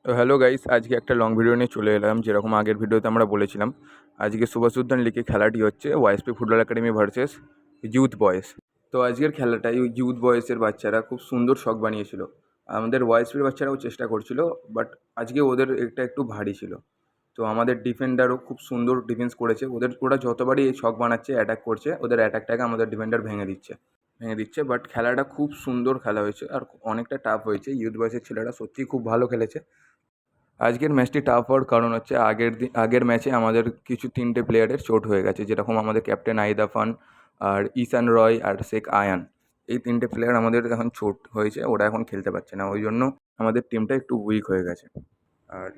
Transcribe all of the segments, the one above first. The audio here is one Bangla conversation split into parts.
তো হ্যালো গাইস, আজকে একটা লং ভিডিও নিয়ে চলে এলাম। যেরকম আগের ভিডিওতে আমরা বলেছিলাম, আজকে সুভাষ উদ্যান লিগে খেলাটি হচ্ছে YSP football academy versus youth boys. তো আজকের খেলাটাই ইউথ বয়েজের বাচ্চারা খুব সুন্দর শট বানিয়েছিল। আমাদের ওয়াইএসপির বাচ্চারাও চেষ্টা করছিল, বাট আজকে ওদের এটা একটু ভারী ছিল। তো আমাদের ডিফেন্ডারও খুব সুন্দর ডিফেন্স করেছে। ওরা যতবারই এই ছক বানাচ্ছে, অ্যাটাক করছে, ওদের অ্যাটাকটাকে আমাদের ডিফেন্ডার ভেঙে দিচ্ছে। বাট খেলাটা খুব সুন্দর খেলা হয়েছে আর অনেকটা টাফ হয়েছে। ইউথ বয়েজের ছেলেরা সত্যিই খুব ভালো খেলেছে। আজকের ম্যাচটি টাফ হওয়ার কারণ হচ্ছে আগের ম্যাচে আমাদের কিছু 3টে প্লেয়ারের চোট হয়ে গেছে, যেরকম আমাদের ক্যাপ্টেন আইদ আফান আর ঈশান রয় আর শেখ আয়ান। এই 3টে প্লেয়ার আমাদের এখন চোট হয়েছে, ওরা এখন খেলতে পারছে না। ওই জন্য আমাদের টিমটা একটু উইক হয়ে গেছে। আর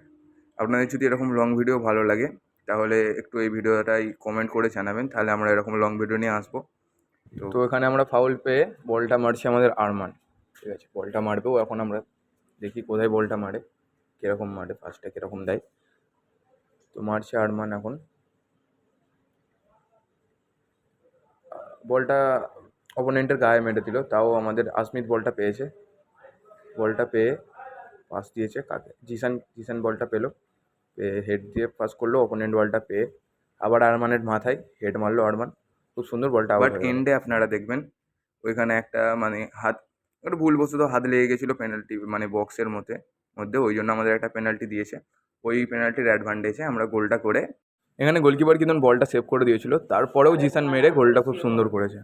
আপনাদের যদি এরকম লং ভিডিও ভালো লাগে, তাহলে একটু এই ভিডিওটাই কমেন্ট করে জানাবেন, তাহলে আমরা এরকম লং ভিডিও নিয়ে আসবো। তো এখানে আমরা ফাউল পেয়ে বলটা মারছে আমাদের আরমান। ঠিক আছে, বলটা মারবেও এখন। আমরা দেখি কোথায় বলটা মারে, কীরকম মারে, ফার্স্টে কীরকম দেয়। তো মারছে আরমান। এখন বলটা অপোনেন্টের গায়ে মেরে দিল, তাও আমাদের আসমিত বলটা পেয়েছে। বলটা পেয়ে পাস দিয়েছে কাকে, জিসান বলটা পেলো, পেয়ে হেড দিয়ে পাস করলো। অপোনেন্ট বলটা পেয়ে আবার আরমানের মাথায় হেড মারলো আরমান। খুব সুন্দর বলটা। বাট এন্ডে আপনারা দেখবেন ওইখানে একটা একটা ভুলবশত হাত লেগে গেছিলো পেনাল্টি বক্সের মধ্যে ওই জন্য আমাদের একটা পেনাল্টি দিয়েছে। ওই পেনাল্টির অ্যাডভান্টেজে আমরা গোলটা করে, এখানে গোলকিপার কিন্তু বলটা সেভ করে দিয়েছিল, তারপরেও জিসান মেরে গোলটা খুব সুন্দর করেছে।